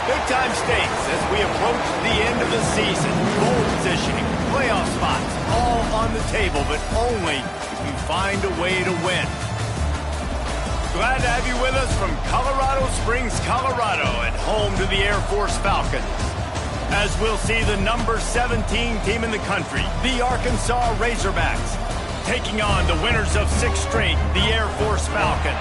Big-time stakes as we approach the end of the season. Bowl positioning, playoff spots, all on the table, but only if you find a way to win. Glad to have you with us from Colorado Springs, Colorado, and home to the Air Force Falcons. As we'll see the number 17 team in the country, the Arkansas Razorbacks, taking on the winners of 6 straight, the Air Force Falcons.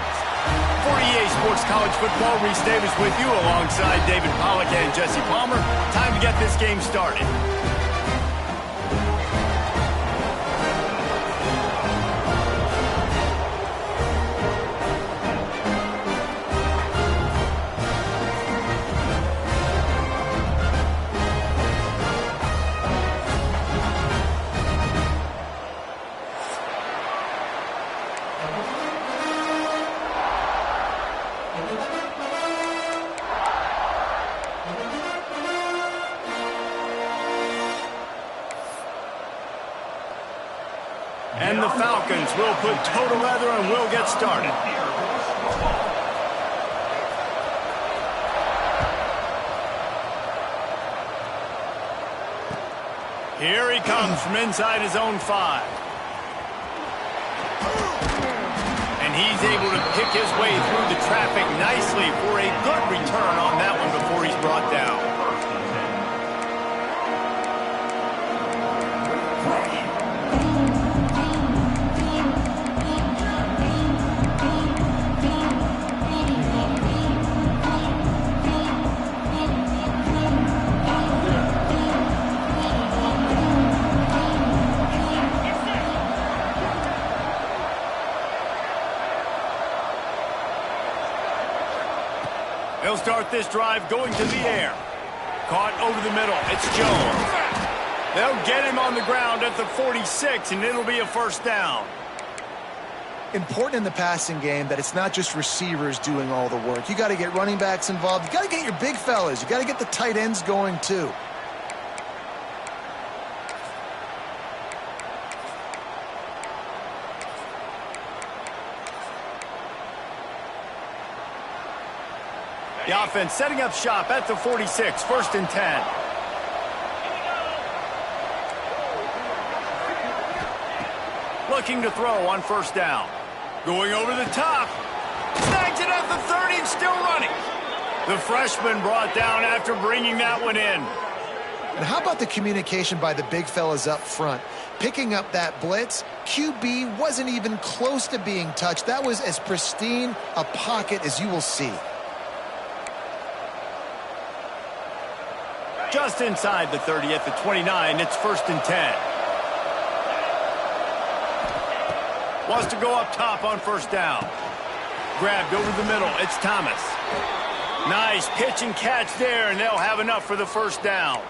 For EA Sports College Football, Reese Davis with you alongside David Pollack and Jesse Palmer. Time to get this game started. And the Falcons will put toe to leather and we'll get started. Here he comes from inside his own 5. And he's able to pick his way through the traffic nicely for a good return on that one before he's brought down. They'll start this drive going to the air. Caught over the middle. It's Jones. They'll get him on the ground at the 46, and it'll be a first down. Important in the passing game that it's not just receivers doing all the work. You got to get running backs involved. You got to get your big fellas. You got to get the tight ends going too. The offense setting up shop at the 46, 1st and 10. Looking to throw on 1st down. Going over the top. Snags it at the 30 and still running. The freshman brought down after bringing that one in. And how about the communication by the big fellas up front? Picking up that blitz, QB wasn't even close to being touched. That was as pristine a pocket as you will see. Just inside the 30 at the 29, it's 1st and 10. Wants to go up top on 1st down. Grabbed over the middle, it's Thomas. Nice pitch and catch there, and they'll have enough for the 1st down.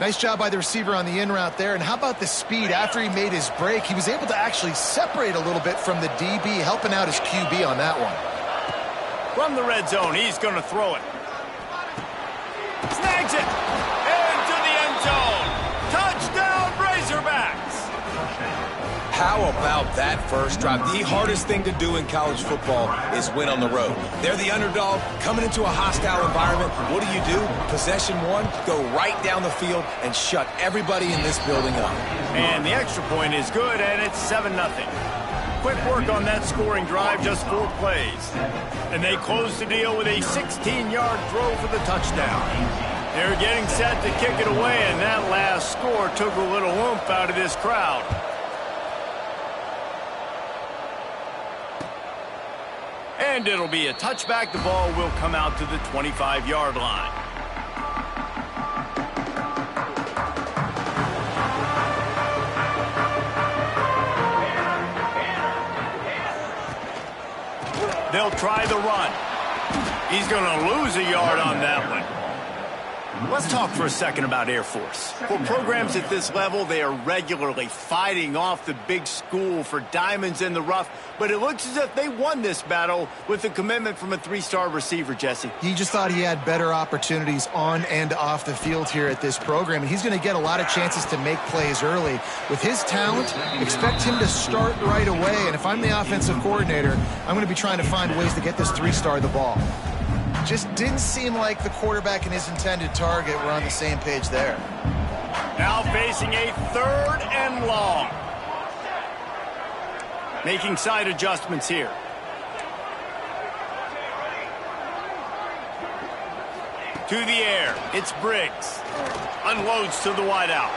Nice job by the receiver on the in route there. And how about the speed? After he made his break, he was able to actually separate a little bit from the DB, helping out his QB on that one. From the red zone, he's going to throw it. Snags it into the end zone. Touchdown, Razorbacks. How about that first drive? The hardest thing to do in college football is win on the road. They're the underdog coming into a hostile environment. What do? Possession 1, go right down the field and shut everybody in this building up. And the extra point is good, and it's 7-0. Quick work on that scoring drive, just 4 plays. And they close the deal with a 16-yard throw for the touchdown. They're getting set to kick it away, and that last score took a little oomph out of this crowd. And it'll be a touchback. The ball will come out to the 25-yard line. They'll try the run. He's going to lose a yard on that one. Let's talk for a second about Air Force. For programs at this level, they are regularly fighting off the big school for diamonds in the rough, but it looks as if they won this battle with a commitment from a 3-star receiver, Jesse. He just thought he had better opportunities on and off the field here at this program, and he's going to get a lot of chances to make plays early. With his talent, expect him to start right away, and if I'm the offensive coordinator, I'm going to be trying to find ways to get this 3-star the ball. Just didn't seem like the quarterback and his intended target were on the same page there. Now facing a 3rd and long. Making side adjustments here. To the air, it's Briggs. Unloads to the wideout.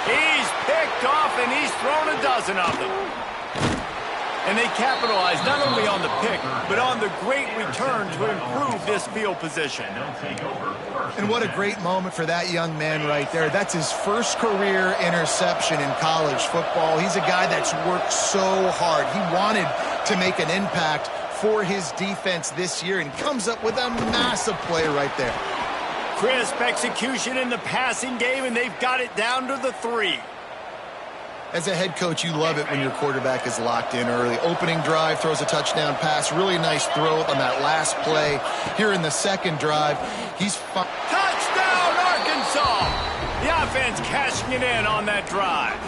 He's picked off, and he's thrown a dozen of them. And they capitalize not only on the pick, but on the great return to improve this field position. And what a great moment for that young man right there. That's his first career interception in college football. He's a guy that's worked so hard. He wanted to make an impact for his defense this year and comes up with a massive play right there. Crisp execution in the passing game, and they've got it down to the 3. As a head coach, you love it when your quarterback is locked in early. Opening drive, throws a touchdown pass. Really nice throw on that last play. Here in the second drive, he's... Touchdown, Arkansas! The offense cashing it in on that drive.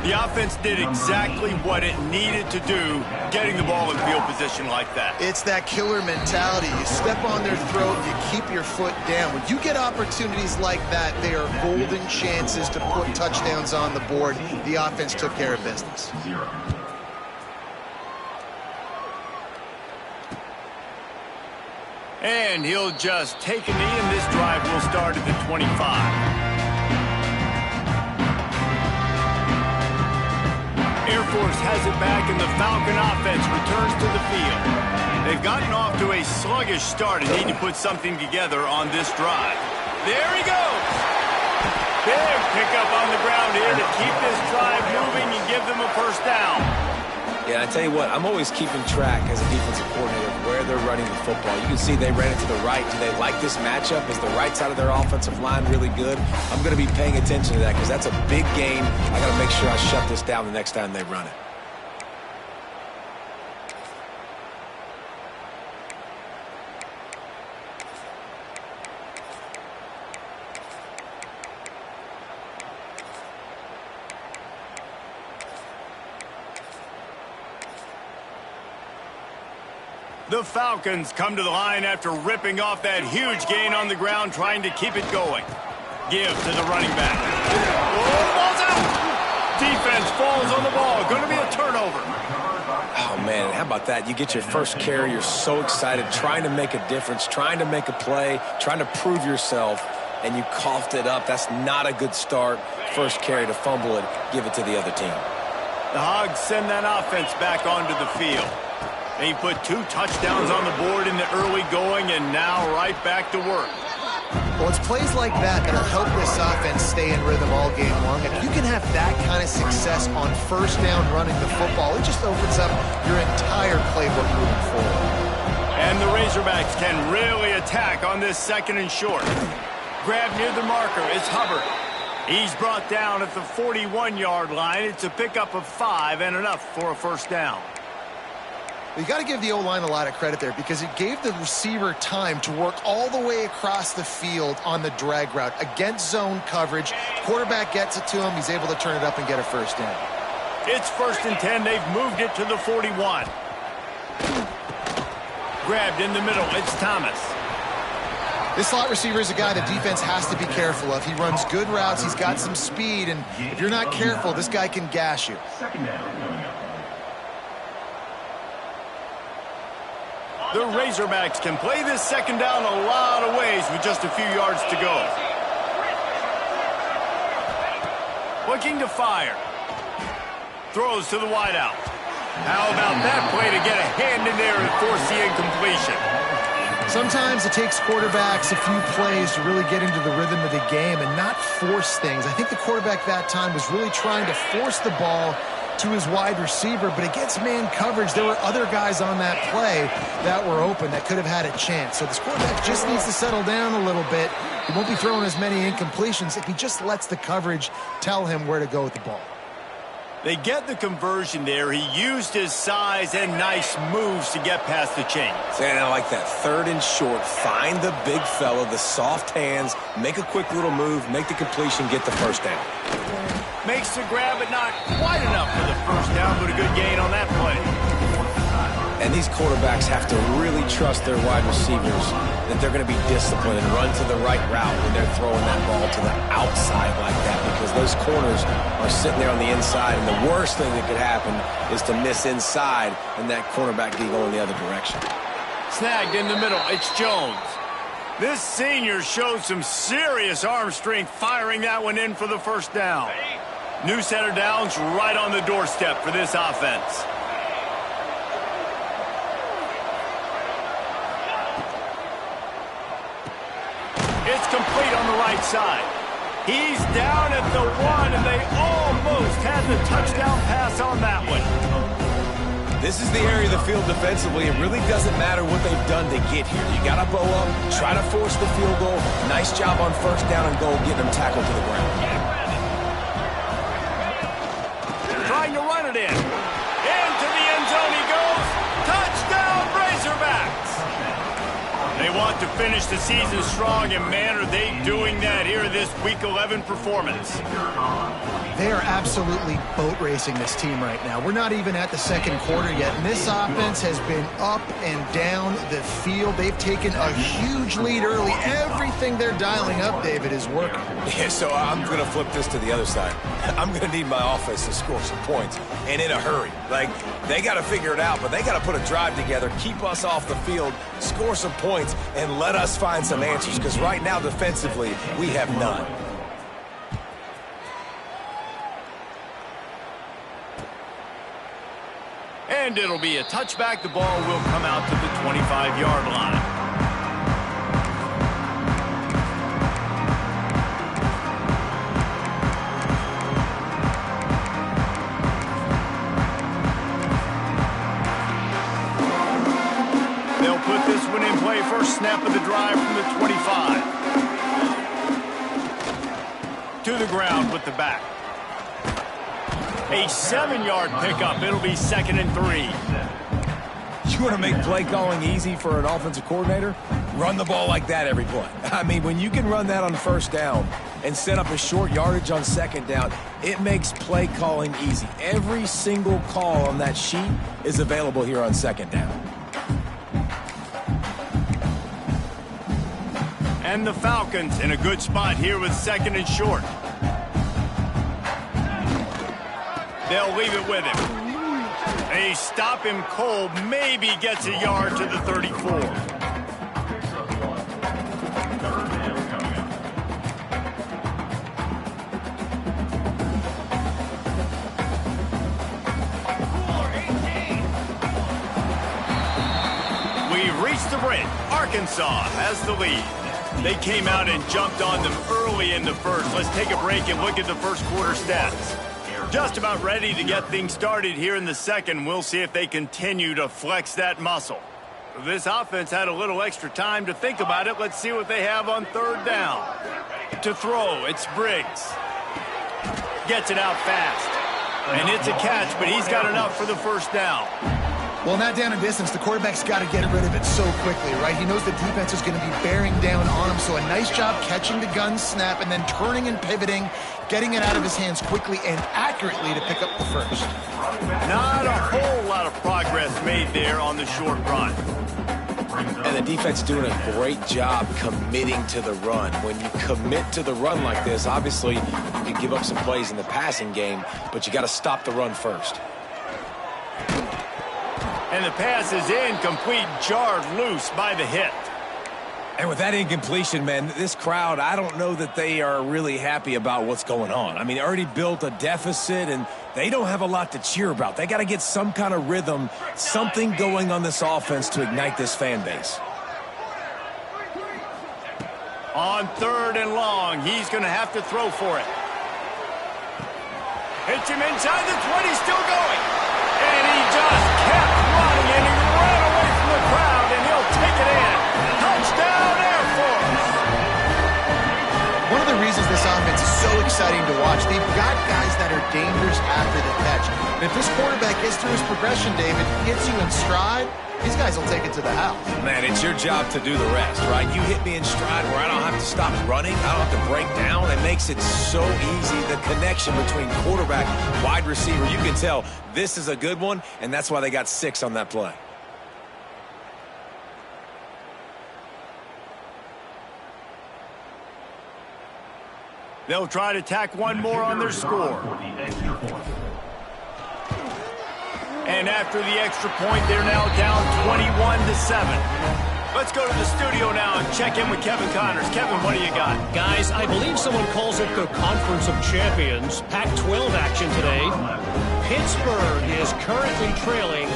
The offense did exactly what it needed to do, getting the ball in field position like that. It's that killer mentality. You step on their throat, you keep your foot down. When you get opportunities like that, they are golden chances to put touchdowns on the board. The offense took care of business. And he'll just take a knee, and this drive will start at the 25. Air Force has it back, and the Falcon offense returns to the field. They've gotten off to a sluggish start and need to put something together on this drive. There he goes! Big pickup on the ground here to keep this drive moving and give them a first down. Yeah, I tell you what, I'm always keeping track as a defensive coordinator of where they're running the football. You can see they ran it to the right. Do they like this matchup? Is the right side of their offensive line really good? I'm going to be paying attention to that because that's a big game. I got to make sure I shut this down the next time they run it. The Falcons come to the line after ripping off that huge gain on the ground, trying to keep it going. Give to the running back. Oh, ball's out! Defense falls on the ball. Going to be a turnover. Oh, man, how about that? You get your first carry. You're so excited, trying to make a difference, trying to make a play, trying to prove yourself, and you coughed it up. That's not a good start. First carry to fumble it, give it to the other team. The Hogs send that offense back onto the field. They put 2 touchdowns on the board in the early going, and now right back to work. Well, it's plays like that that'll help this offense stay in rhythm all game long. If you can have that kind of success on first down running the football, it just opens up your entire playbook moving forward. And the Razorbacks can really attack on this 2nd and short. Grab near the marker, it's Hubbard. He's brought down at the 41-yard line. It's a pickup of 5 and enough for a first down. You got to give the O-line a lot of credit there because it gave the receiver time to work all the way across the field on the drag route against zone coverage. Quarterback gets it to him. He's able to turn it up and get a first down. It's 1st and 10. They've moved it to the 41. Grabbed in the middle. It's Thomas. This slot receiver is a guy the defense has to be careful of. He runs good routes. He's got some speed, and if you're not careful, this guy can gash you. The Razorbacks can play this 2nd down a lot of ways with just a few yards to go. Looking to fire. Throws to the wideout. How about that play to get a hand in there and force the incompletion? Sometimes it takes quarterbacks a few plays to really get into the rhythm of the game and not force things. I think the quarterback that time was really trying to force the ball to his wide receiver, but against man coverage, there were other guys on that play that were open that could have had a chance. So this quarterback just needs to settle down a little bit. He won't be throwing as many incompletions if he just lets the coverage tell him where to go with the ball. They get the conversion there. He used his size and nice moves to get past the chains. And I like that 3rd and short. Find the big fella, the soft hands, make a quick little move, make the completion, get the first down. Makes the grab, but not quite enough for the first down, but a good gain on that play. And these quarterbacks have to really trust their wide receivers that they're going to be disciplined and run to the right route when they're throwing that ball to the outside like that, because those corners are sitting there on the inside, and the worst thing that could happen is to miss inside and that cornerback be going the other direction. Snagged in the middle. It's Jones. This senior showed some serious arm strength firing that one in for the first down. New set of downs right on the doorstep for this offense. It's complete on the right side. He's down at the 1, and they almost had the touchdown pass on that one. This is the area of the field defensively. It really doesn't matter what they've done to get here. You got to bow up, try to force the field goal. Nice job on first down and goal, getting them tackled to the ground. Trying to run it in. Into the end zone he goes. Touchdown, Razorbacks. They want to finish the season strong, and man, are they doing that here in this Week 11 performance. They are absolutely boat racing this team right now. We're not even at the second quarter yet, and this offense has been up and down the field. They've taken a huge lead early. Everything they're dialing up, David, is working. Yeah, so I'm going to flip this to the other side. I'm going to need my offense to score some points, and in a hurry. Like, they got to figure it out, but they got to put a drive together, keep us off the field, score some points, and let us find some answers, because right now, defensively, we have none. And it'll be a touchback. The ball will come out to the 25-yard line. They'll put this one in play. First snap of the drive from the 25. To the ground with the back. A 7-yard pickup. It'll be 2nd and 3. You want to make play calling easy for an offensive coordinator? Run the ball like that every play. I mean, when you can run that on first down and set up a short yardage on second down, it makes play calling easy. Every single call on that sheet is available here on second down. And the Falcons in a good spot here with 2nd and short. They'll leave it with him. They stop him cold. Maybe gets a yard to the 34. We've reached the break. Arkansas has the lead. They came out and jumped on them early in the first. Let's take a break and look at the first quarter stats. Just about ready to get things started here in the second. We'll see if they continue to flex that muscle. This offense had a little extra time to think about it. Let's see what they have on third down. To throw, it's Briggs. Gets it out fast. And it's a catch, but he's got enough for the first down. Well, not down in distance. The quarterback's got to get rid of it so quickly, right? He knows the defense is going to be bearing down on him, so a nice job catching the gun snap and then turning and pivoting, getting it out of his hands quickly and accurately to pick up the first. Not a whole lot of progress made there on the short run. And the defense doing a great job committing to the run. When you commit to the run like this, obviously you can give up some plays in the passing game, but you got to stop the run first. And the pass is incomplete, jarred loose by the hit. And with that incompletion, man, this crowd, I don't know that they are really happy about what's going on. I mean, they already built a deficit, and they don't have a lot to cheer about. They got to get some kind of rhythm, something going on this offense to ignite this fan base. On 3rd and long, he's going to have to throw for it. Hits him inside the 20, still going. And he just kept running, and he ran away from the crowd, and he'll take it in. Touchdown, Air Force! One of the reasons this offense is so exciting to watch, they've got guys that are dangerous after the catch. And if this quarterback gets through his progression, David, hits you in stride, these guys will take it to the house. Man, it's your job to do the rest, right? You hit me in stride where I don't have to stop running. I don't have to break down. It makes it so easy. The connection between quarterback, wide receiver, you can tell this is a good one, and that's why they got 6 on that play. They'll try to tack one more on their score. And after the extra point, they're now down 21-7. Let's go to the studio now and check in with Kevin Connors. Kevin, what do you got? Guys, I believe someone calls it the Conference of Champions. Pac-12 action today. Pittsburgh is currently trailing,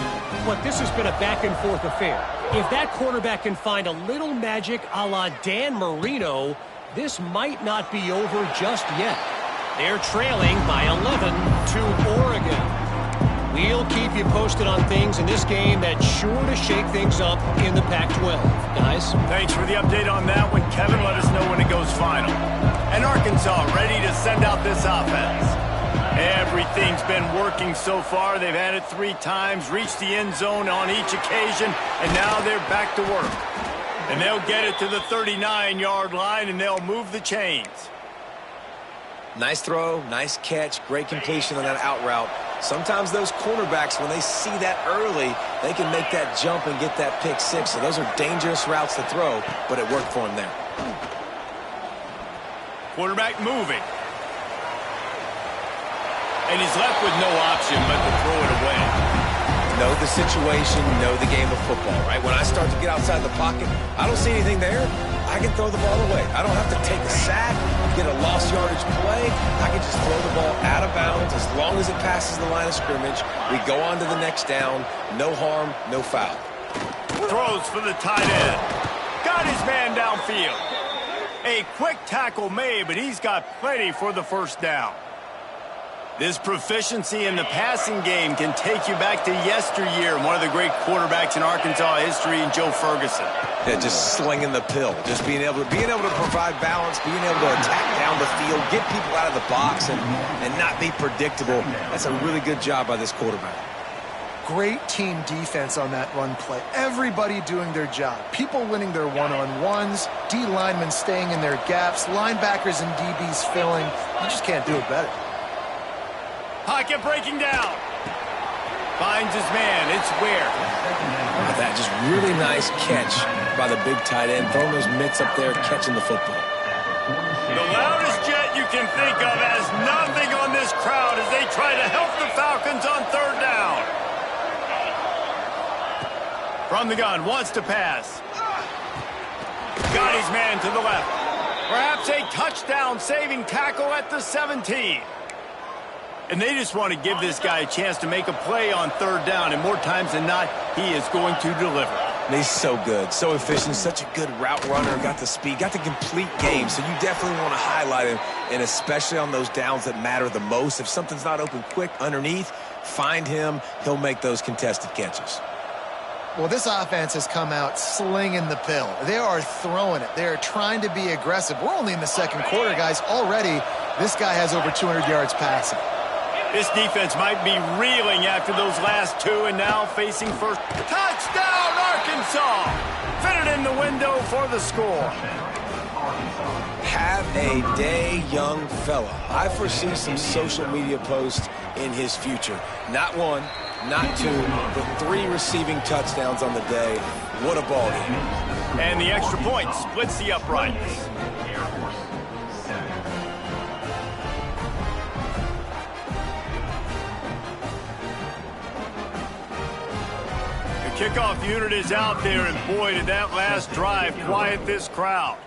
but this has been a back-and-forth affair. If that quarterback can find a little magic a la Dan Marino, this might not be over just yet. They're trailing by 11 to Oregon. We'll keep you posted on things in this game that's sure to shake things up in the Pac-12. Guys? Thanks for the update on that one, Kevin. Let us know when it goes final. And Arkansas ready to send out this offense. Everything's been working so far. They've had it 3 times, reached the end zone on each occasion, and now they're back to work. And they'll get it to the 39-yard line, and they'll move the chains. Nice throw, nice catch, great completion on that out route. Sometimes those cornerbacks, when they see that early, they can make that jump and get that pick 6. So those are dangerous routes to throw, but it worked for him there. Quarterback moving. And he's left with no option but to throw it away. Know the situation, know the game of football, right? When I start to get outside the pocket, I don't see anything there. I can throw the ball away. I don't have to take a sack, get a lost yardage play. I can just throw the ball out of bounds as long as it passes the line of scrimmage. We go on to the next down. No harm, no foul. Throws for the tight end. Got his man downfield. A quick tackle made, but he's got plenty for the first down. This proficiency in the passing game can take you back to yesteryear. One of the great quarterbacks in Arkansas history, and Joe Ferguson. Yeah, just slinging the pill, just being able to provide balance, being able to attack down the field, get people out of the box, and not be predictable. That's a really good job by this quarterback. Great team defense on that run play. Everybody doing their job. People winning their one-on-ones, D linemen staying in their gaps, linebackers and DBs filling. You just can't do it better. Pocket breaking down. Finds his man. It's Ware. Look at that. Just really nice catch by the big tight end. Throwing those mitts up there, catching the football. The loudest jet you can think of has nothing on this crowd as they try to help the Falcons on 3rd down. From the gun, wants to pass. Got his man to the left. Perhaps a touchdown-saving tackle at the 17. And they just want to give this guy a chance to make a play on 3rd down, and more times than not, he is going to deliver. And he's so good, so efficient, such a good route runner, got the speed, got the complete game, so you definitely want to highlight him, and especially on those downs that matter the most. If something's not open quick underneath, find him, he'll make those contested catches. Well, this offense has come out slinging the pill. They are throwing it. They are trying to be aggressive. We're only in the 2nd quarter, guys. Already, this guy has over 200 yards passing. This defense might be reeling after those last 2, and now facing first. Touchdown, Arkansas! Fitted in the window for the score. Have a day, young fella. I foresee some social media posts in his future. Not 1, not 2, but 3 receiving touchdowns on the day. What a ball game. And the extra point splits the uprights. Kickoff unit is out there, and boy, did that last drive quiet this crowd.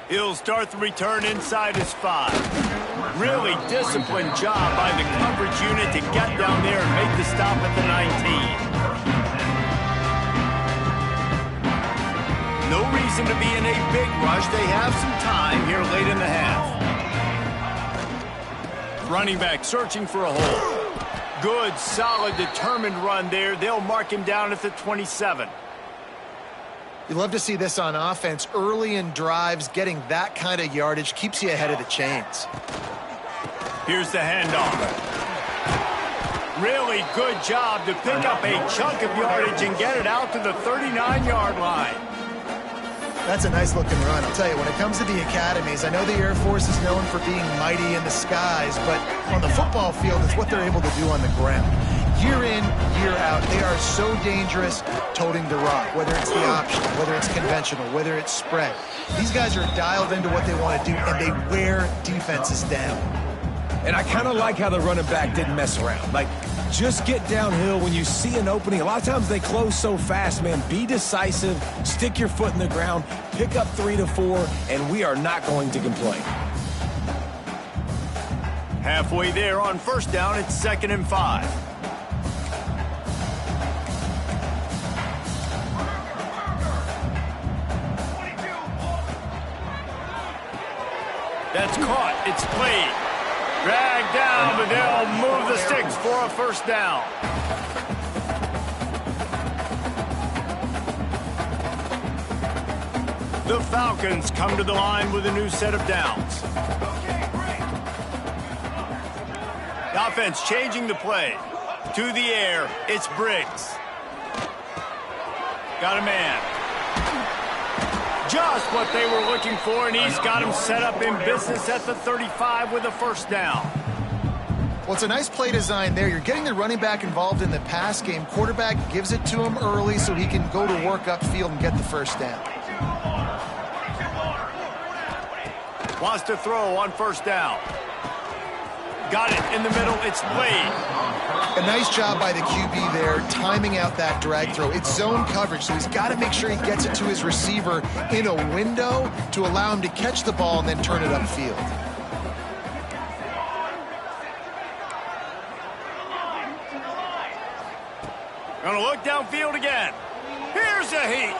He'll start the return inside his 5. Really disciplined job by the coverage unit to get down there and make the stop at the 19. No reason to be in a big rush. They have some time here late in the half. Running back searching for a hole. Good, solid, determined run there. They'll mark him down at the 27. You love to see this on offense. Early in drives, getting that kind of yardage keeps you ahead of the chains. Here's the handoff. Really good job to pick up a chunk of yardage and get it out to the 39-yard line. That's a nice-looking run. I'll tell you, when it comes to the academies, I know the Air Force is known for being mighty in the skies, but on the football field, it's what they're able to do on the ground. year in, year out. They are so dangerous toting the rock, whether it's the option, whether it's conventional, whether it's spread. These guys are dialed into what they want to do, and they wear defenses down. And I kind of like how the running back didn't mess around. Like, just get downhill when you see an opening. A lot of times they close so fast, man. Be decisive, stick your foot in the ground, pick up 3 to 4, and we are not going to complain. Halfway there on first down, it's 2nd and 5. That's caught. It's played. Dragged down, but they'll move the sticks for a first down. The Falcons come to the line with a new set of downs. The offense changing the play. To the air, it's Briggs. Got a man. Just what they were looking for, and he's got him set up in business at the 35 with a first down. Well, it's a nice play design there. You're getting the running back involved in the pass game. Quarterback gives it to him early so he can go to work upfield and get the first down. Wants to throw on first down. Got it in the middle. It's played. A nice job by the QB there, timing out that drag throw. It's zone coverage, so he's got to make sure he gets it to his receiver in a window to allow him to catch the ball and then turn it upfield. Gonna look downfield again. Here's a heat.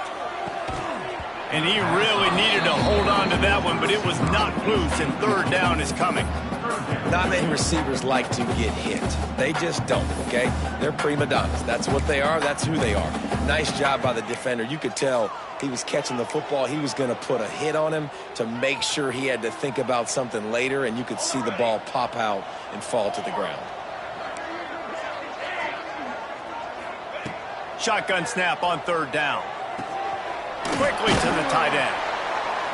And he really needed to hold on to that one, but it was not loose, and third down is coming. Not many receivers like to get hit. They just don't, okay? They're prima donnas. That's what they are. That's who they are. Nice job by the defender. You could tell he was catching the football. He was going to put a hit on him to make sure he had to think about something later, and you could see the ball pop out and fall to the ground. Shotgun snap on third down. Quickly to the tight end.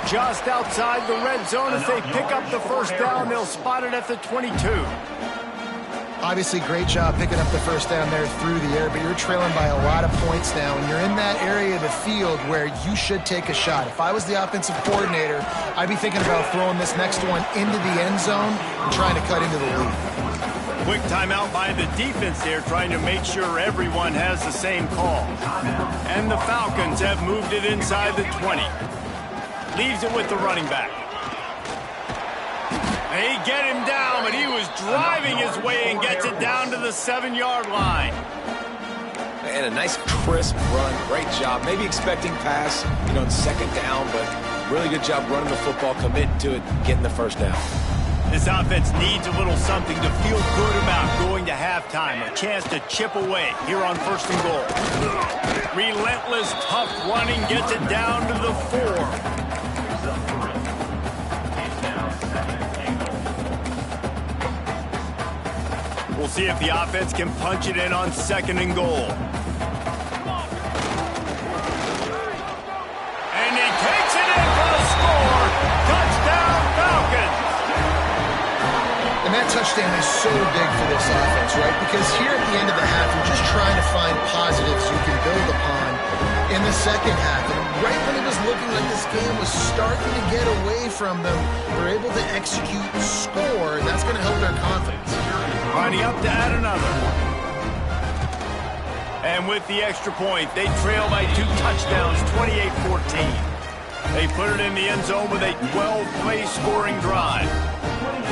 Just outside the red zone. If they pick up the first down, they'll spot it at the 22. Obviously, great job picking up the first down there through the air, but you're trailing by a lot of points now, and you're in that area of the field where you should take a shot. If I was the offensive coordinator, I'd be thinking about throwing this next one into the end zone and trying to cut into the lead. Quick timeout by the defense there, trying to make sure everyone has the same call. And the Falcons have moved it inside the 20. Leaves it with the running back. They get him down, but he was driving his way and gets it down to the 7-yard line. And a nice crisp run. Great job. Maybe expecting pass, in second down, but really good job running the football, committing to it, getting the first down. This offense needs a little something to feel good about going to halftime. A chance to chip away here on first and goal. Relentless, tough running gets it down to the 4. We'll see if the offense can punch it in on second and goal. And he takes it in for the score. Touchdown, Falcons. And that touchdown is so big for this offense, right? Because here at the end of the half, you're just trying to find positives you can build upon in the second half. And right when it was looking like this game was starting to get away from them, they're able to execute, score, and that's going to help their confidence. Lining up to add another. And with the extra point, they trail by 2 touchdowns, 28-14. They put it in the end zone with a 12-play scoring drive.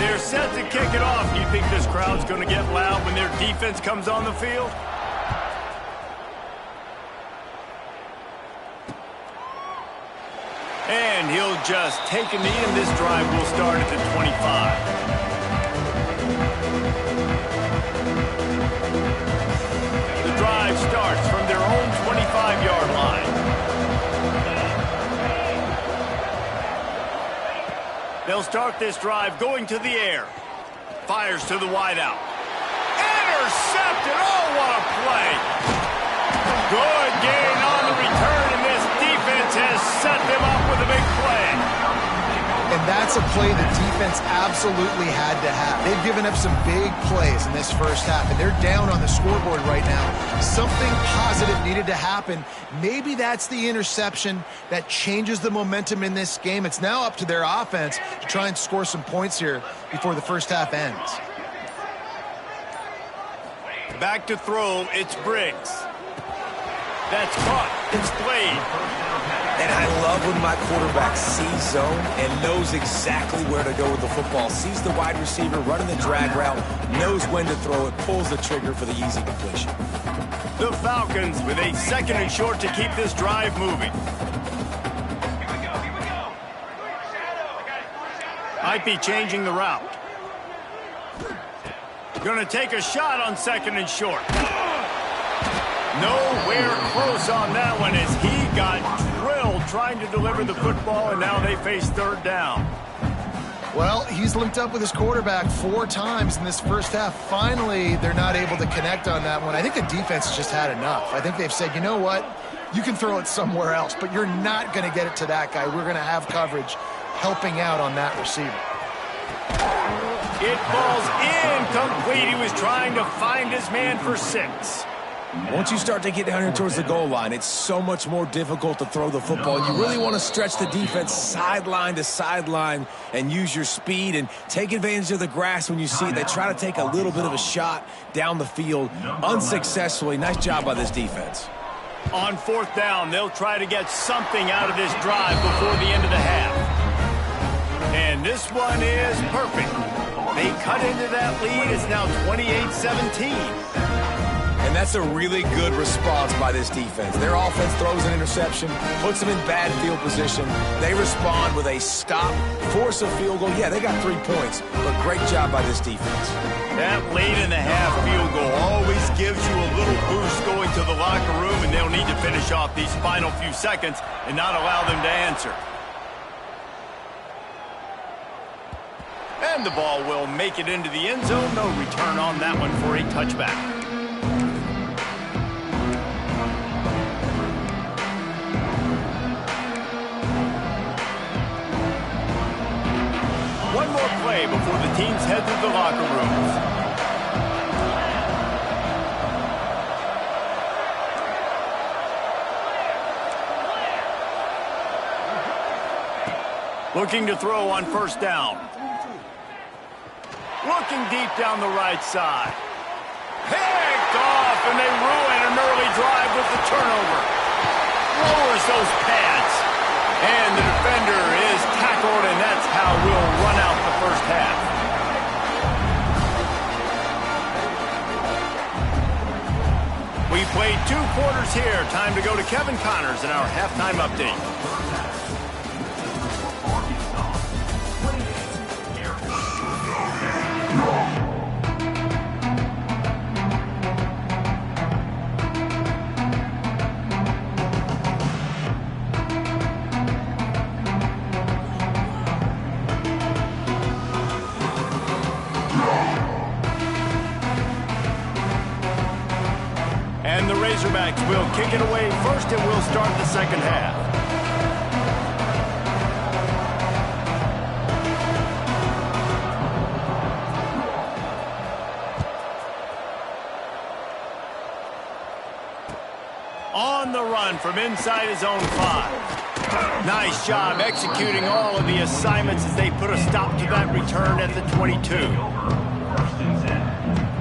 They're set to kick it off. Do you think this crowd's going to get loud when their defense comes on the field? And he'll just take a knee, and this drive will start at the 25. The drive starts from their own 25-yard line. They'll start this drive going to the air. Fires to the wideout. Intercepted! Oh, what a play! Good gain on the return, and this defense has set them up with a big play. And that's a play the defense absolutely had to have. They've given up some big plays in this first half, and they're down on the scoreboard right now. Something positive needed to happen. Maybe that's the interception that changes the momentum in this game. It's now up to their offense to try and score some points here before the first half ends. Back to throw, it's Briggs. That's caught, it's played. And I love when my quarterback sees zone and knows exactly where to go with the football. Sees the wide receiver running the drag route, knows when to throw it, pulls the trigger for the easy completion. The Falcons with a 2nd and short to keep this drive moving. Might be changing the route. Going to take a shot on 2nd and short. Nowhere close on that one as he got drilled trying to deliver the football, and now they face 3rd down. Well, he's linked up with his quarterback 4 times in this first half. Finally, they're not able to connect on that one. I think the defense has just had enough. I think they've said, you know what? You can throw it somewhere else, but you're not going to get it to that guy. We're going to have coverage helping out on that receiver. It falls incomplete. He was trying to find his man for 6. Once you start to get down here towards the goal line, it's so much more difficult to throw the football. You really want to stretch the defense sideline to sideline and use your speed and take advantage of the grass when you see it. They try to take a little bit of a shot down the field unsuccessfully. Nice job by this defense. On 4th down, they'll try to get something out of this drive before the end of the half. And this one is perfect. They cut into that lead. It's now 28-17. And that's a really good response by this defense. Their offense throws an interception, puts them in bad field position. They respond with a stop, force a field goal. Yeah, they got 3 points, but great job by this defense. That late in the half field goal always gives you a little boost going to the locker room, and they'll need to finish off these final few seconds and not allow them to answer. And the ball will make it into the end zone. No return on that one for a touchback. One more play before the teams head to the locker rooms. Looking to throw on 1st down. Looking deep down the right side. Picked off, and they ruin an early drive with the turnover. Lowers those pads. And the defender is tackled, and that's how we'll run out the first half. We played 2 quarters here. Time to go to Kevin Connors in our halftime update. And the Razorbacks will kick it away first, and we'll start the second half. On the run from inside his own 5. Nice job executing all of the assignments as they put a stop to that return at the 22.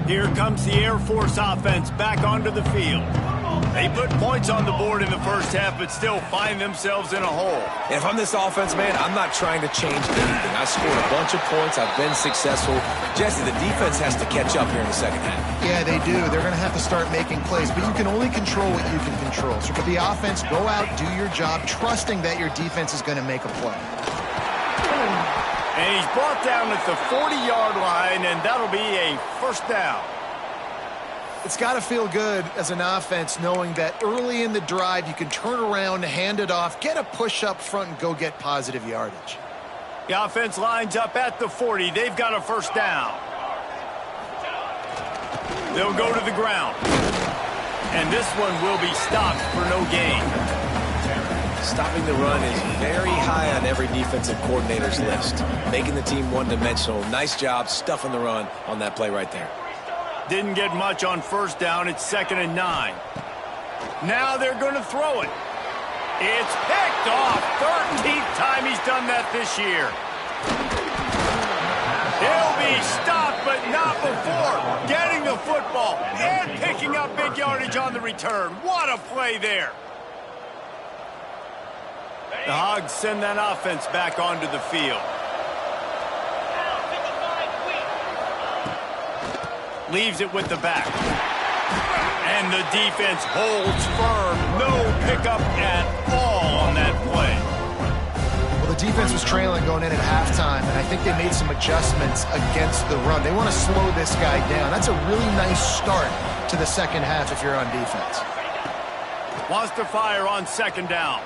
Here comes the Air Force offense back onto the field. They put points on the board in the first half, but still find themselves in a hole. And if I'm this offense, man, I'm not trying to change anything. I scored a bunch of points. I've been successful. Jesse, the defense has to catch up here in the second half. Yeah, they do. They're going to have to start making plays, but you can only control what you can control. So for the offense, go out, do your job, trusting that your defense is going to make a play. And he's brought down at the 40-yard line, and that'll be a 1st down. It's got to feel good as an offense knowing that early in the drive you can turn around, hand it off, get a push up front, and go get positive yardage. The offense lines up at the 40. They've got a 1st down. They'll go to the ground. And this one will be stopped for no gain. Stopping the run is very high on every defensive coordinator's list. Making the team one-dimensional. Nice job stuffing the run on that play right there. Didn't get much on first down. It's 2nd and 9. Now they're going to throw it. It's picked off. 13th time he's done that this year. He'll be stopped, but not before getting the football and picking up big yardage on the return. What a play there. The Hogs send that offense back onto the field. Leaves it with the back. And the defense holds firm. No pickup at all on that play. Well, the defense was trailing going in at halftime, and I think they made some adjustments against the run. They want to slow this guy down. That's a really nice start to the second half if you're on defense. Wants to fire on 2nd down.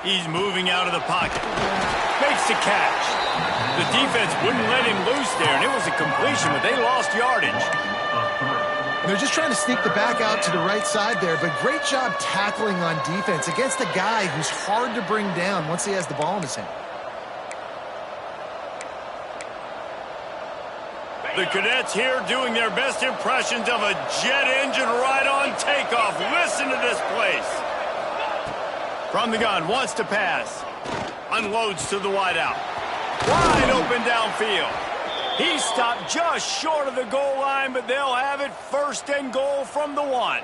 He's moving out of the pocket. Makes the catch. The defense wouldn't let him loose there, and it was a completion, but they lost yardage. They're just trying to sneak the back out to the right side there, but great job tackling on defense against a guy who's hard to bring down once he has the ball in his hand. The Cadets here doing their best impressions of a jet engine right on takeoff. Listen to this place. From the gun, wants to pass. Unloads to the wideout. Wide open downfield. He stopped just short of the goal line, but they'll have it 1st and goal from the 1.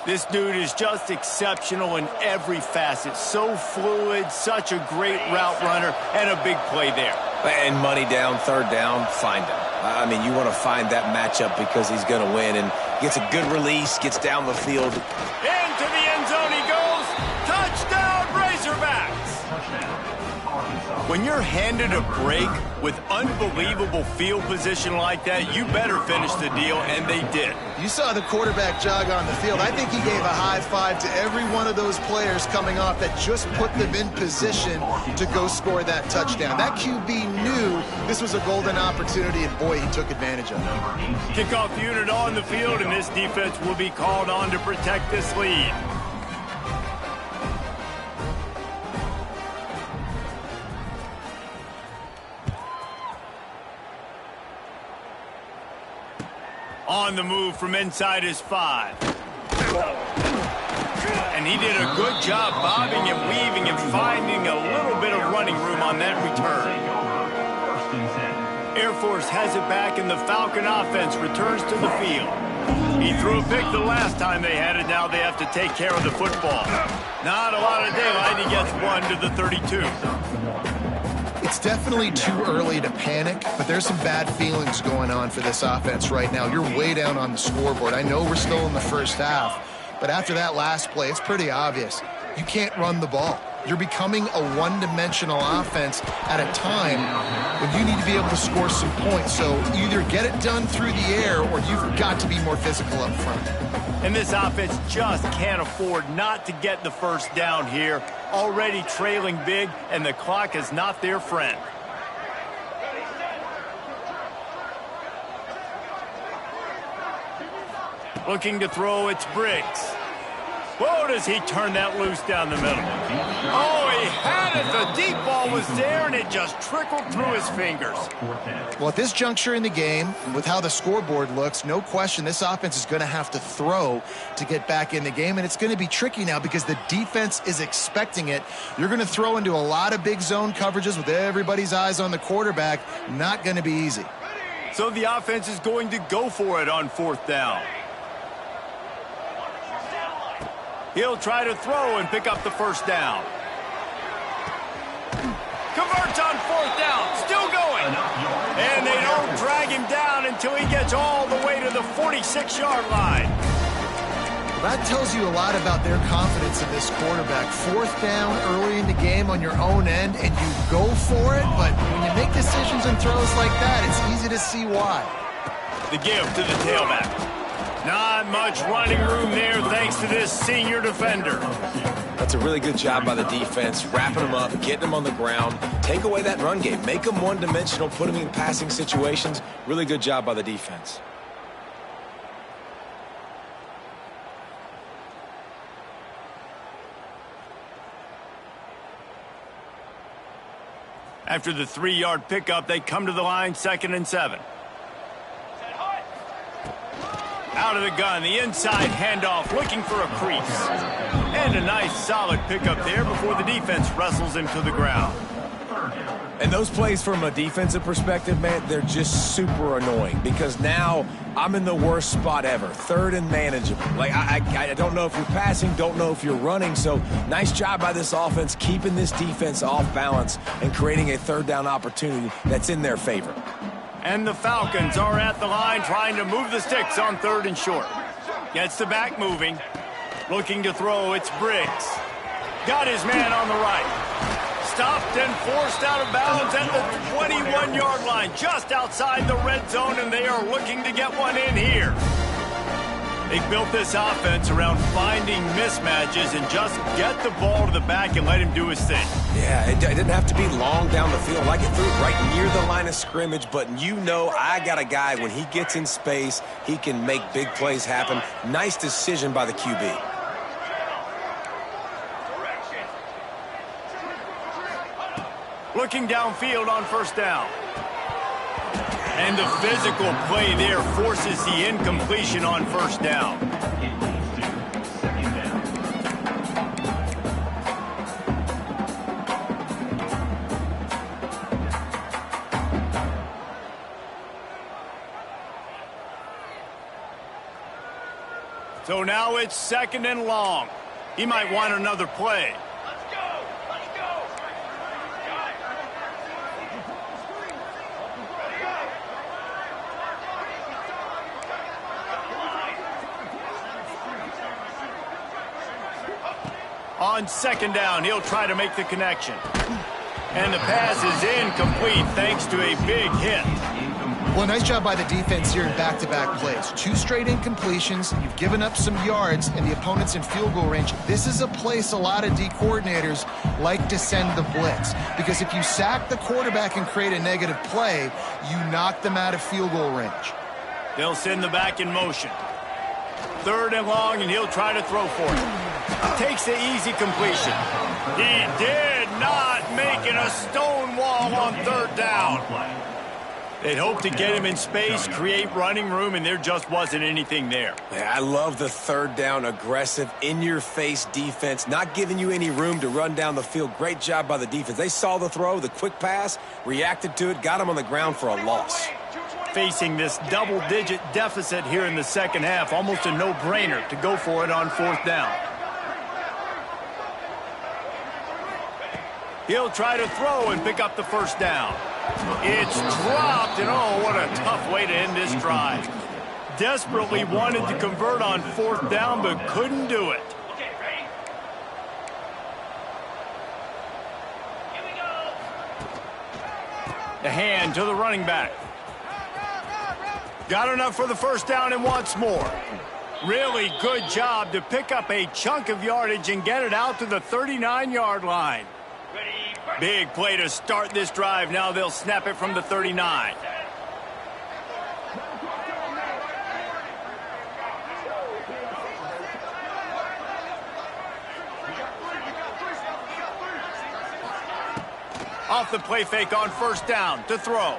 This dude is just exceptional in every facet. So fluid, such a great route runner, and a big play there. And money down, 3rd down, find him. I mean, you want to find that matchup because he's going to win, and gets a good release, gets down the field. Into the end zone he goes. Touchdown, Razorbacks! When you're handed a break with unbelievable field position like that, you better finish the deal, and they did. You saw the quarterback jog on the field. I think he gave a high five to every one of those players coming off that just put them in position to go score that touchdown. That QB knew this was a golden opportunity, and boy, he took advantage of it. Kickoff unit on the field, and this defense will be called on to protect this lead. On the move from inside his 5. And he did a good job bobbing and weaving and finding a little bit of running room on that return. Air Force has it back, and the Falcon offense returns to the field. He threw a pick the last time they had it. Now they have to take care of the football. Not a lot of daylight. He gets 1 to the 32. It's definitely too early to panic, but there's some bad feelings going on for this offense right now. You're way down on the scoreboard. I know we're still in the first half, but after that last play, it's pretty obvious. You can't run the ball. You're becoming a one-dimensional offense at a time when you need to be able to score some points. So either get it done through the air, or you've got to be more physical up front. And this offense just can't afford not to get the first down here. Already trailing big, and the clock is not their friend. Looking to throw, it's Briggs. Whoa, does he turn that loose down the middle? Oh, he had it. The deep ball was there, and it just trickled through his fingers. Well, at this juncture in the game, with how the scoreboard looks, no question this offense is going to have to throw to get back in the game, and it's going to be tricky now because the defense is expecting it. You're going to throw into a lot of big zone coverages with everybody's eyes on the quarterback. Not going to be easy. So the offense is going to go for it on 4th down. He'll try to throw and pick up the first down. Converts on 4th down. Still going. And they don't drag him down until he gets all the way to the 46-yard line. That tells you a lot about their confidence in this quarterback. 4th down early in the game on your own end, and you go for it. But when you make decisions and throws like that, it's easy to see why. The give to the tailback. Not much running room there thanks to this senior defender. That's a really good job by the defense, wrapping them up, getting them on the ground. Take away that run game. Make them one-dimensional, put them in passing situations. Really good job by the defense. After the 3-yard pickup, they come to the line, 2nd and 7. Out of the gun, the inside handoff, looking for a crease. And a nice solid pickup there before the defense wrestles him to the ground. And those plays from a defensive perspective, man, they're just super annoying because now I'm in the worst spot ever. 3rd and manageable. Like, I don't know if you're passing, don't know if you're running. So nice job by this offense keeping this defense off balance and creating a 3rd down opportunity that's in their favor. And the Falcons are at the line trying to move the sticks on 3rd and short. Gets the back moving. Looking to throw, it's Briggs. Got his man on the right. Stopped and forced out of bounds at the 21-yard line, just outside the red zone, and they are looking to get one in here. They built this offense around finding mismatches and just get the ball to the back and let him do his thing. Yeah, it didn't have to be long down the field. Like it threw it right near the line of scrimmage, but you know I got a guy, when he gets in space, he can make big plays happen. Nice decision by the QB. Looking downfield on 1st down. And the physical play there forces the incompletion on 1st down. So now it's 2nd and long. He might want another play. On 2nd down, he'll try to make the connection. And the pass is incomplete thanks to a big hit. Well, nice job by the defense here in back-to-back plays. 2 straight incompletions. You've given up some yards, and the opponent's in field goal range. This is a place a lot of D coordinators like to send the blitz, because if you sack the quarterback and create a negative play, you knock them out of field goal range. They'll send the back in motion. 3rd and long, and he'll try to throw for it. Takes the easy completion. He did not make it a stone wall on 3rd down. They'd hope to get him in space, create running room, and there just wasn't anything there. Man, I love the 3rd down aggressive, in-your-face defense, not giving you any room to run down the field. Great job by the defense. They saw the throw, the quick pass, reacted to it, got him on the ground for a loss. Facing this double-digit deficit here in the 2nd half, almost a no-brainer to go for it on 4th down. He'll try to throw and pick up the 1st down. It's dropped, and oh, what a tough way to end this drive. Desperately wanted to convert on 4th down, but couldn't do it. Okay, ready? Here we go. The hand to the running back. Got enough for the 1st down and wants more. Really good job to pick up a chunk of yardage and get it out to the 39-yard line. Big play to start this drive. Now they'll snap it from the 39. Off the play fake on 1st down to throw.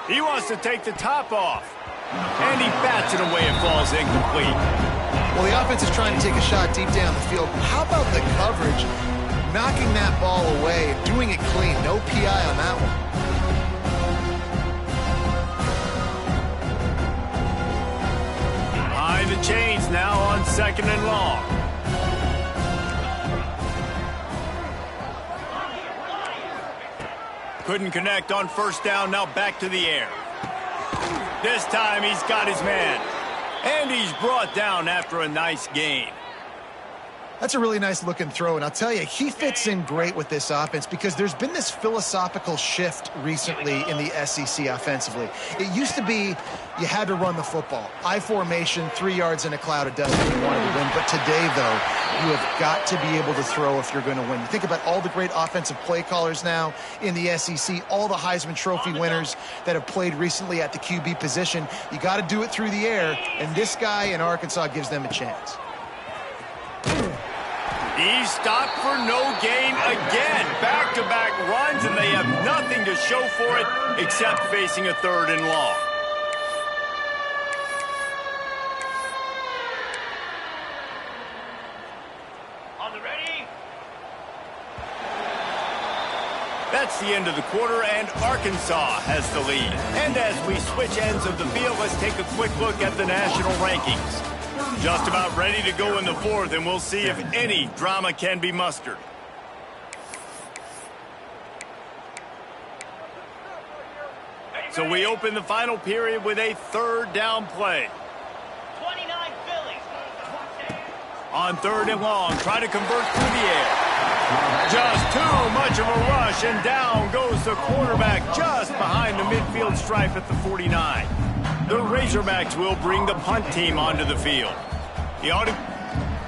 He wants to take the top off. And he bats it away. It falls incomplete. Well, the offense is trying to take a shot deep down the field. How about the coverage? Knocking that ball away, doing it clean. No PI on that one. Behind the chains now on 2nd and long. Couldn't connect on 1st down. Now back to the air. This time he's got his man. And he's brought down after a nice gain. That's a really nice looking throw, and I'll tell you, he fits in great with this offense because there's been this philosophical shift recently in the SEC offensively. It used to be you had to run the football. I formation, 3 yards in a cloud of dust if you wanted to win. But today, though, you have got to be able to throw if you're going to win. You think about all the great offensive play callers now in the SEC, all the Heisman Trophy winners that have played recently at the QB position. You got to do it through the air, and this guy in Arkansas gives them a chance. He's stopped for no gain again. Back-to-back runs, and they have nothing to show for it except facing a 3rd and long. On the ready. That's the end of the quarter, and Arkansas has the lead. And as we switch ends of the field, let's take a quick look at the national rankings. Just about ready to go in the 4th, and we'll see if any drama can be mustered. So we open the final period with a 3rd down play. 29 Phillies. On 3rd and long, try to convert through the air. Just too much of a rush, and down goes the quarterback just behind the midfield stripe at the 49. The Razorbacks will bring the punt team onto the field.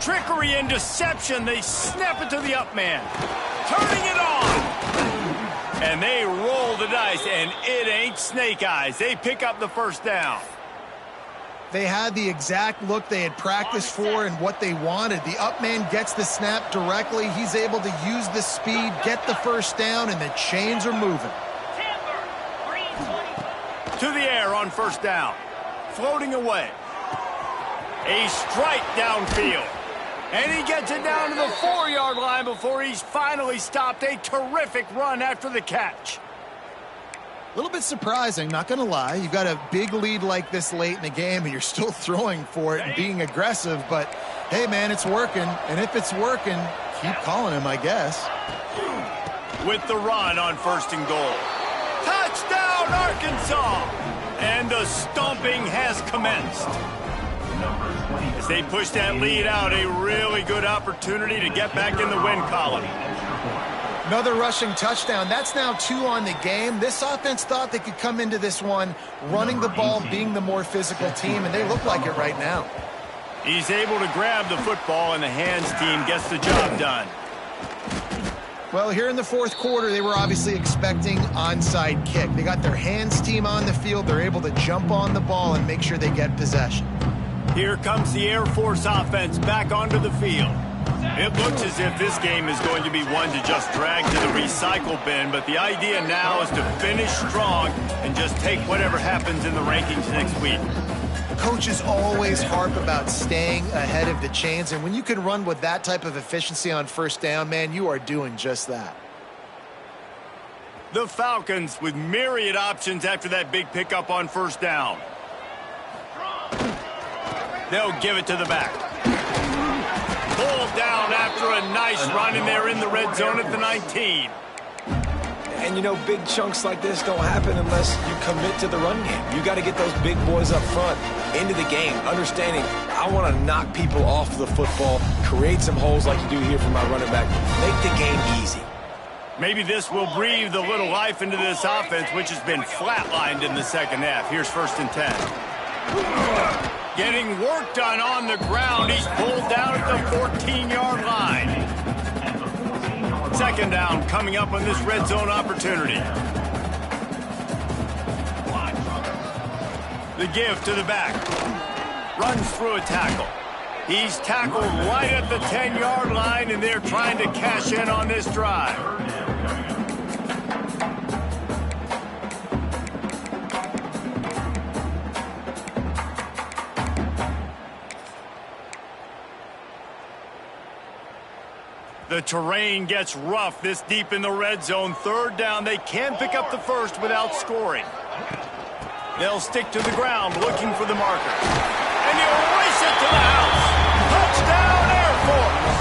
Trickery and deception. They snap it to the up man. Turning it on. And they roll the dice, and it ain't snake eyes. They pick up the 1st down. They had the exact look they had practiced for and what they wanted. The up man gets the snap directly. He's able to use the speed, get the 1st down, and the chains are moving. To the air on 1st down. Floating away. A strike downfield. And he gets it down to the 4-yard line before he's finally stopped. A terrific run after the catch. A little bit surprising, not going to lie. You've got a big lead like this late in the game, and you're still throwing for it and being aggressive. But, hey, man, it's working. And if it's working, keep calling him, I guess. With the run on 1st and goal. Touchdown, Arkansas! And the stomping has commenced. As they push that lead out, a really good opportunity to get back in the win column. Another rushing touchdown. That's now 2 on the game. This offense thought they could come into this one running the ball, being the more physical team, and they look like it right now. He's able to grab the football, and the hands team gets the job done. Well, here in the 4th quarter, they were obviously expecting onside kick. They got their hands team on the field. They're able to jump on the ball and make sure they get possession. Here comes the Air Force offense back onto the field. It looks as if this game is going to be one to just drag to the recycle bin, but the idea now is to finish strong and just take whatever happens in the rankings next week. Coaches always harp about staying ahead of the chains, and when you can run with that type of efficiency on 1st down, man, you are doing just that. The Falcons with myriad options after that big pickup on 1st down. They'll give it to the back. Pulled down after a nice run, and they're in the red zone at the 19. And, you know, big chunks like this don't happen unless you commit to the run game. You got to get those big boys up front into the game, understanding I want to knock people off the football, create some holes like you do here for my running back, make the game easy. Maybe this will breathe a little life into this offense, which has been flatlined in the 2nd half. Here's 1st and 10. Getting work done on the ground. He's pulled down at the 14-yard line. 2nd down coming up on this red zone opportunity. The give to the back. Runs through a tackle. He's tackled right at the 10-yard line, and they're trying to cash in on this drive. The terrain gets rough this deep in the red zone. 3rd down. They can pick up the 1st without scoring. They'll stick to the ground looking for the marker. And he'll race it to the house. Touchdown, Air Force.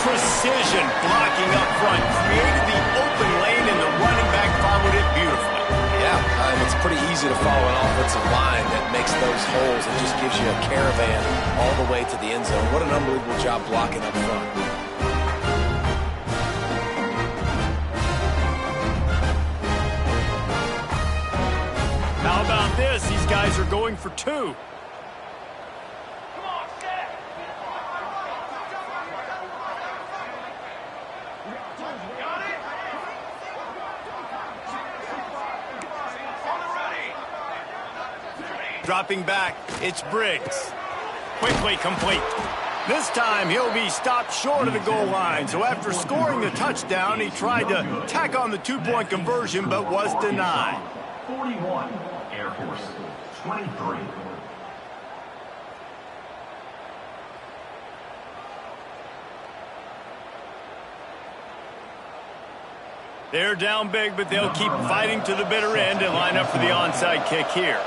Precision blocking up front. Created the open lane, and the running back followed it beautifully. Yeah, it's pretty easy to follow an offensive line that makes those holes and just gives you a caravan all the way to the end zone. What an unbelievable job blocking up front. How about this? These guys are going for 2. Dropping back, it's Briggs. Quickly complete. This time, he'll be stopped short of the goal line. So after scoring the touchdown, he tried to tack on the two-point conversion, but was denied. 41, Air Force 23. They're down big, but they'll keep fighting to the bitter end and line up for the onside kick here.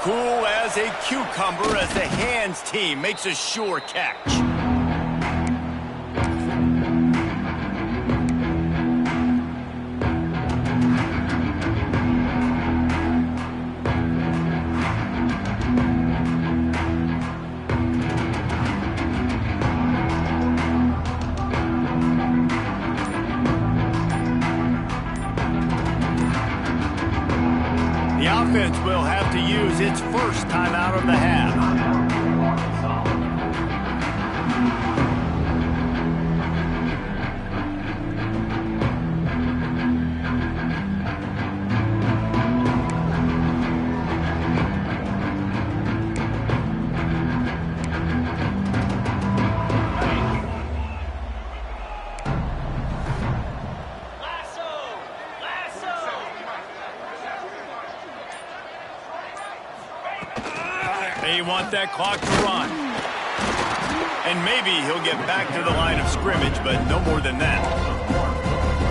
Cool as a cucumber as the hands team makes a sure catch. The offense will have to use its first timeout of the half. They want that clock to run. And maybe he'll get back to the line of scrimmage, but no more than that.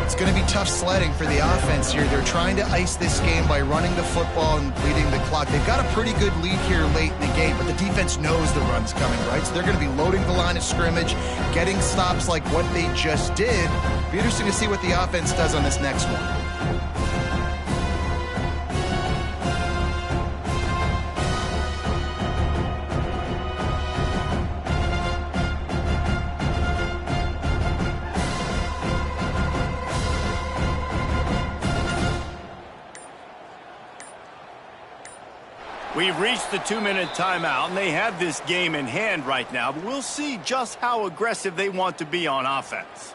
It's going to be tough sledding for the offense here. They're trying to ice this game by running the football and bleeding the clock. They've got a pretty good lead here late in the game, but the defense knows the run's coming, right? So they're going to be loading the line of scrimmage, getting stops like what they just did. It'll be interesting to see what the offense does on this next one. We've reached the 2-minute timeout, and they have this game in hand right now, but we'll see just how aggressive they want to be on offense.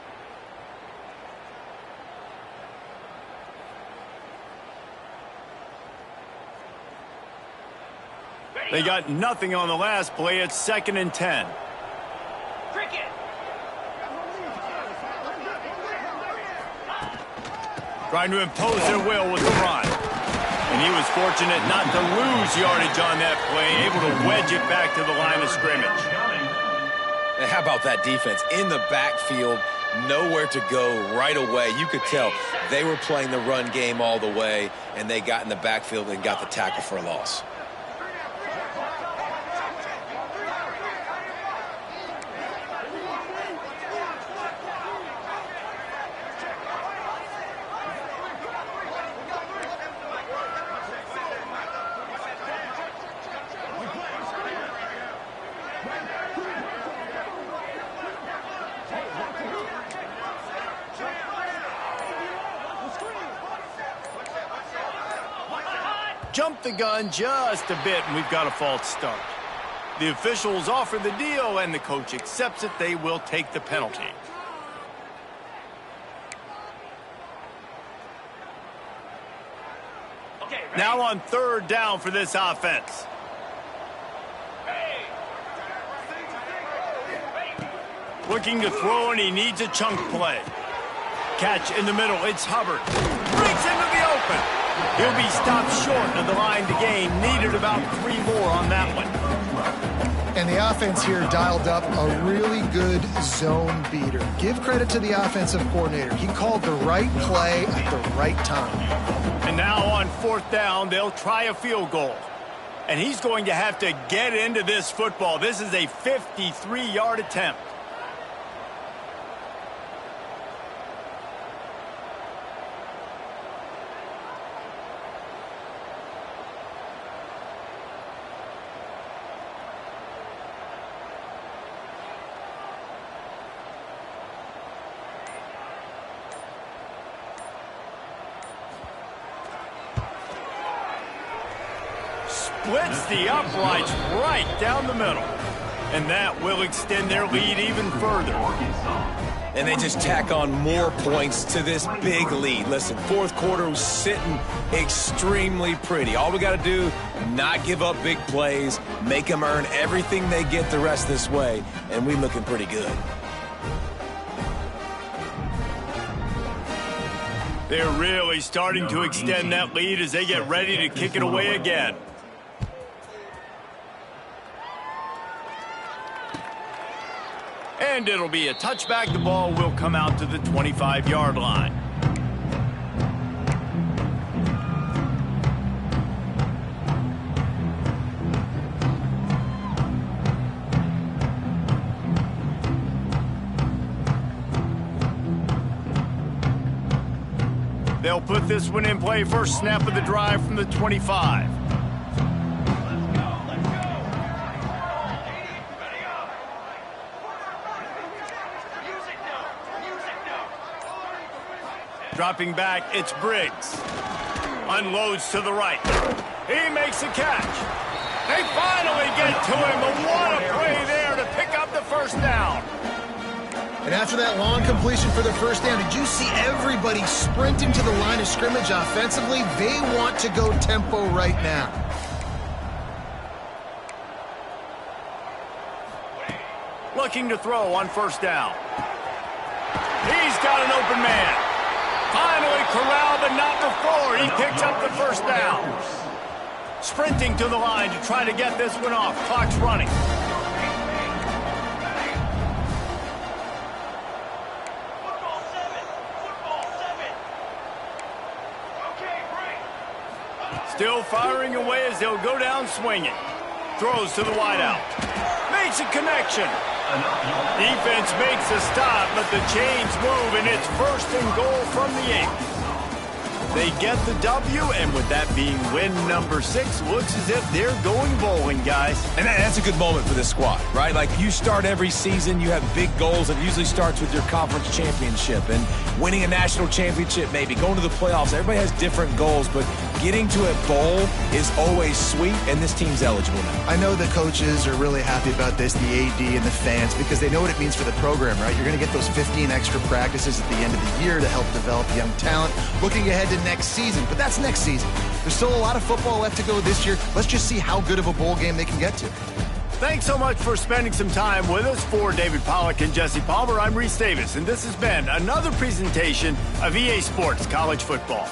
They got nothing on the last play. It's 2nd and 10. Cricket. Trying to impose their will with the run. And he was fortunate not to lose yardage on that play, able to wedge it back to the line of scrimmage. And how about that defense? In the backfield, nowhere to go right away. You could tell they were playing the run game all the way, and they got in the backfield and got the tackle for a loss. Jumped the gun just a bit, and we've got a false start. The officials offer the deal, and the coach accepts it. They will take the penalty. Okay, ready? Now on 3rd down for this offense. Looking to throw, and he needs a chunk play. Catch in the middle. It's Hubbard. Breaks into the open. He'll be stopped short of the line to gain. Needed about 3 more on that one. And the offense here dialed up a really good zone beater. Give credit to the offensive coordinator. He called the right play at the right time. And now on 4th down, they'll try a field goal. And he's going to have to get into this football. This is a 53-yard attempt. Splits the uprights right down the middle. And that will extend their lead even further. and they just tack on more points to this big lead. Listen, fourth quarter was sitting extremely pretty. All we got to do, not give up big plays, make them earn everything they get the rest this way, and we looking pretty good. They're really starting to extend that lead as they get ready to kick it away again. And it'll be a touchback. The ball will come out to the 25-yard line. They'll put this one in play. First snap of the drive from the 25. Dropping back, it's Briggs. Unloads to the right. He makes a catch. They finally get to him, but what a play there to pick up the first down. And after that long completion for the first down, did you see everybody sprinting to the line of scrimmage offensively? They want to go tempo right now. Looking to throw on first down. He's got an open man. Finally corralled, but not before. He picks up the first down. Sprinting to the line to try to get this one off. Clock's running. Still firing away as they'll go down swinging. Throws to the wideout. Makes a connection. Defense makes a stop, but the chains move, and it's first and goal from the 8. They get the W, and with that being win number 6, looks as if they're going bowling, guys. And that's a good moment for this squad, right? Like, you start every season, you have big goals. It usually starts with your conference championship and winning a national championship, maybe going to the playoffs. Everybody has different goals, but getting to a bowl is always sweet, and this team's eligible now. I know the coaches are really happy about this, the AD and the fans, because they know what it means for the program, right? You're going to get those 15 extra practices at the end of the year to help develop young talent. Looking ahead to next season, but that's next season. There's still a lot of football left to go this year. Let's just see how good of a bowl game they can get to. Thanks so much for spending some time with us. For David Pollack and Jesse Palmer, I'm Reese Davis, and this has been another presentation of EA Sports College Football.